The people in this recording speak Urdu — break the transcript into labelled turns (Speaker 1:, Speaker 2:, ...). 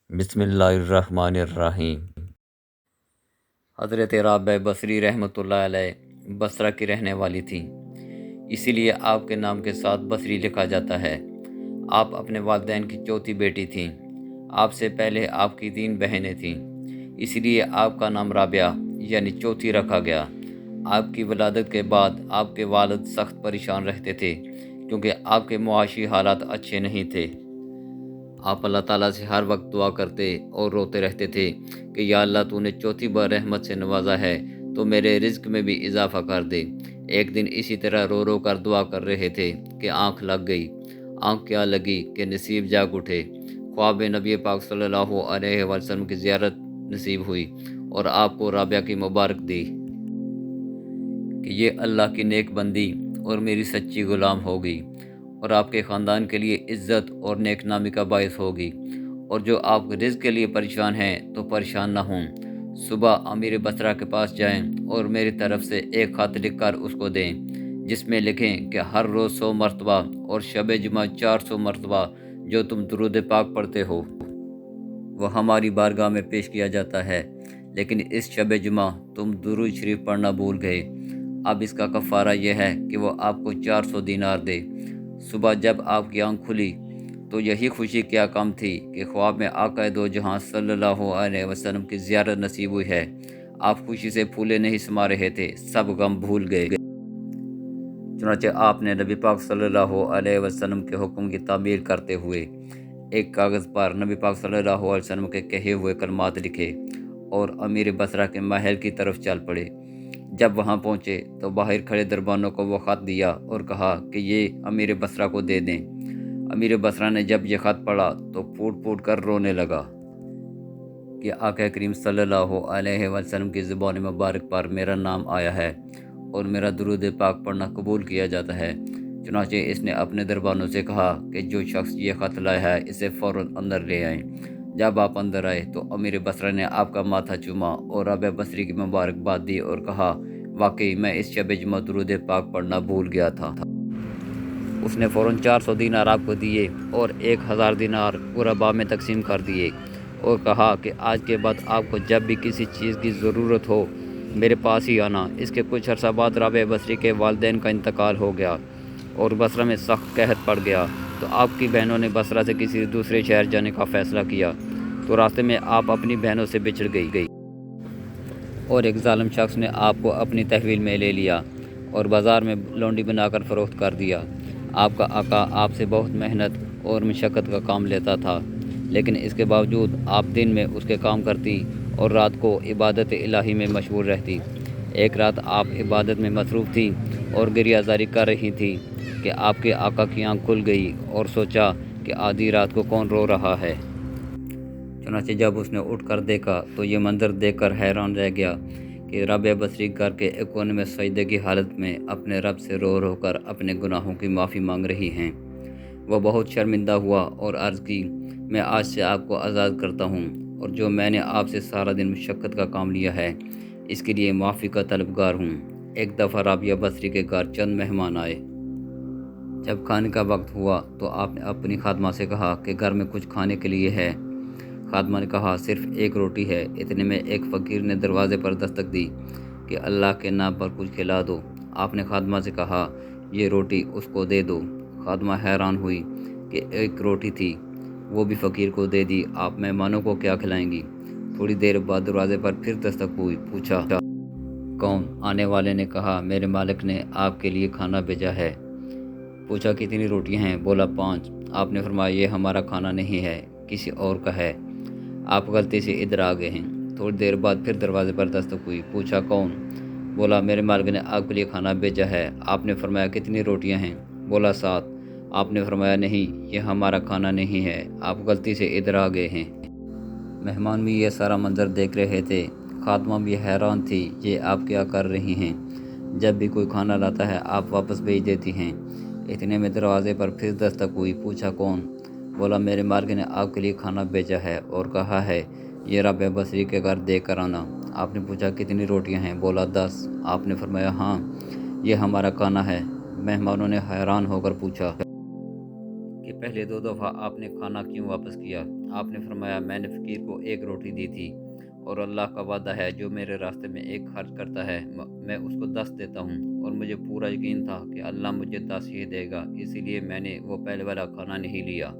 Speaker 1: بسم اللہ الرحمن الرحیم۔ حضرت رابعہ بصری رحمۃ اللہ علیہ بصرہ کی رہنے والی تھیں، اسی لیے آپ کے نام کے ساتھ بصری لکھا جاتا ہے۔ آپ اپنے والدین کی چوتھی بیٹی تھیں۔ آپ سے پہلے آپ کی 3 بہنیں تھیں، اسی لیے آپ کا نام رابعہ یعنی چوتھی رکھا گیا۔ آپ کی ولادت کے بعد آپ کے والد سخت پریشان رہتے تھے کیونکہ آپ کے معاشی حالات اچھے نہیں تھے۔ آپ اللہ تعالیٰ سے ہر وقت دعا کرتے اور روتے رہتے تھے کہ یا اللہ تو نے چوتھی بار رحمت سے نوازا ہے تو میرے رزق میں بھی اضافہ کر دے۔ ایک دن اسی طرح رو رو کر دعا کر رہے تھے کہ آنکھ لگ گئی۔ آنکھ کیا لگی کہ نصیب جاگ اٹھے۔ خواب نبی پاک صلی اللہ علیہ وسلم کی زیارت نصیب ہوئی اور آپ کو رابعہ کی مبارک دی کہ یہ اللہ کی نیک بندی اور میری سچی غلام ہوگی اور آپ کے خاندان کے لیے عزت اور نیک نامی کا باعث ہوگی، اور جو آپ رزق کے لیے پریشان ہیں تو پریشان نہ ہوں۔ صبح امیر بصرہ کے پاس جائیں اور میری طرف سے ایک خط لکھ کر اس کو دیں جس میں لکھیں کہ ہر روز 100 مرتبہ اور شب جمعہ 400 مرتبہ جو تم درود پاک پڑھتے ہو وہ ہماری بارگاہ میں پیش کیا جاتا ہے، لیکن اس شب جمعہ تم درود شریف پڑھنا بھول گئے۔ اب اس کا کفارہ یہ ہے کہ وہ آپ کو 400 دینار دے۔ صبح جب آپ کی آنکھ کھلی تو یہی خوشی کیا کم تھی کہ خواب میں آقا دو جہاں صلی اللہ علیہ وسلم کی زیارت نصیب ہوئی ہے۔ آپ خوشی سے پھولے نہیں سما رہے تھے، سب غم بھول گئے۔ چنانچہ آپ نے نبی پاک صلی اللہ علیہ وسلم کے حکم کی تعمیل کرتے ہوئے ایک کاغذ پر نبی پاک صلی اللہ علیہ وسلم کے کہے ہوئے کلمات لکھے اور امیر بصرہ کے محل کی طرف چل پڑے۔ جب وہاں پہنچے تو باہر کھڑے دربانوں کو وہ خط دیا اور کہا کہ یہ امیر بصرہ کو دے دیں۔ امیر بصرہ نے جب یہ خط پڑھا تو پھوٹ پھوٹ کر رونے لگا کہ آقا کریم صلی اللہ علیہ وسلم کی زبان مبارک پر میرا نام آیا ہے اور میرا درود پاک پڑھنا قبول کیا جاتا ہے۔ چنانچہ اس نے اپنے دربانوں سے کہا کہ جو شخص یہ خط لایا ہے اسے فوراً اندر لے آئیں۔ جب آپ اندر آئے تو امیر بصرہ نے آپ کا ماتھا چوما اور رابعہ بصری کی مبارکباد دی اور کہا واقعی میں اس شب جمعہ درود پاک پڑھنا بھول گیا تھا۔ اس نے فوراً 400 دینار آپ کو دیے اور 1000 دینار غرباء میں تقسیم کر دیے اور کہا کہ آج کے بعد آپ کو جب بھی کسی چیز کی ضرورت ہو میرے پاس ہی آنا۔ اس کے کچھ عرصہ بعد رابعہ بصری کے والدین کا انتقال ہو گیا اور بصرہ میں سخت قحط پڑ گیا، تو آپ کی بہنوں نے بصرہ سے کسی دوسرے شہر جانے کا فیصلہ کیا، تو راستے میں آپ اپنی بہنوں سے بچھڑ گئی اور ایک ظالم شخص نے آپ کو اپنی تحویل میں لے لیا اور بازار میں لونڈی بنا کر فروخت کر دیا۔ آپ کا آقا آپ سے بہت محنت اور مشقت کا کام لیتا تھا، لیکن اس کے باوجود آپ دن میں اس کے کام کرتی اور رات کو عبادت الہی میں مشغول رہتی۔ ایک رات آپ عبادت میں مصروف تھی اور گریہ زاری کر رہی تھی کہ آپ کے آقا کی آنکھ کھل گئی اور سوچا کہ آدھی رات کو کون رو رہا ہے۔ چنانچہ جب اس نے اٹھ کر دیکھا تو یہ منظر دیکھ کر حیران رہ گیا کہ رابعہ بصری گھر کے ایک کونے میں سجدے کی حالت میں اپنے رب سے رو رو کر اپنے گناہوں کی معافی مانگ رہی ہیں۔ وہ بہت شرمندہ ہوا اور عرض کی میں آج سے آپ کو آزاد کرتا ہوں اور جو میں نے آپ سے سارا دن مشقت کا کام لیا ہے اس کے لیے معافی کا طلبگار ہوں۔ ایک دفعہ رابعہ بصری کے گھر چند مہمان آئے۔ جب کھانے کا وقت ہوا تو آپ نے اپنی خادمہ سے کہا کہ گھر میں کچھ کھانے کے لیے ہے۔ خادمہ نے کہا صرف ایک روٹی ہے۔ اتنے میں ایک فقیر نے دروازے پر دستک دی کہ اللہ کے نام پر کچھ کھلا دو۔ آپ نے خادمہ سے کہا یہ روٹی اس کو دے دو۔ خادمہ حیران ہوئی کہ ایک روٹی تھی، وہ بھی فقیر کو دے دی، آپ مہمانوں کو کیا کھلائیں گی؟ تھوڑی دیر بعد دروازے پر پھر دستک ہوئی، پوچھا کون؟ آنے والے نے کہا میرے مالک نے آپ کے لیے کھانا بھیجا ہے۔ پوچھا کتنی روٹیاں ہیں؟ بولا 5۔ آپ نے فرمایا یہ ہمارا کھانا نہیں ہے، کسی اور کا ہے، آپ غلطی سے ادھر آ گئے ہیں۔ تھوڑی دیر بعد پھر دروازے پر دستک ہوئی، پوچھا کون؟ بولا میرے مالک نے آپ کے لیے کھانا بھیجا ہے۔ آپ نے فرمایا کتنی روٹیاں ہیں؟ بولا 7۔ آپ نے فرمایا نہیں، یہ ہمارا کھانا نہیں ہے، آپ غلطی سے ادھر آ گئے ہیں۔ مہمان بھی یہ سارا منظر دیکھ رہے تھے۔ خادمہ بھی حیران تھی، یہ آپ کیا کر رہی ہیں؟ جب بھی کوئی کھانا لاتا ہے آپ واپس بھیج دیتی ہیں۔ اتنے میں دروازے پر پھر دستک ہوئی، پوچھا کون؟ بولا میرے مالک نے آپ کے لیے کھانا بھیجا ہے اور کہا ہے یہ رابعہ بصری کے گھر دے کر آنا۔ آپ نے پوچھا کتنی روٹیاں ہیں؟ بولا 10۔ آپ نے فرمایا ہاں، یہ ہمارا کھانا ہے۔ مہمانوں نے حیران ہو کر پوچھا کہ پہلے 2 دفعہ آپ نے کھانا کیوں واپس کیا؟ آپ نے فرمایا میں نے فقیر کو 1 روٹی دی تھی، اور اللہ کا وعدہ ہے جو میرے راستے میں 1 خرچ کرتا ہے میں اس کو 10 دیتا ہوں، اور مجھے پورا یقین تھا کہ اللہ مجھے 10 ہی دے گا، اسی لیے میں نے وہ پہلے والا کھانا نہیں لیا۔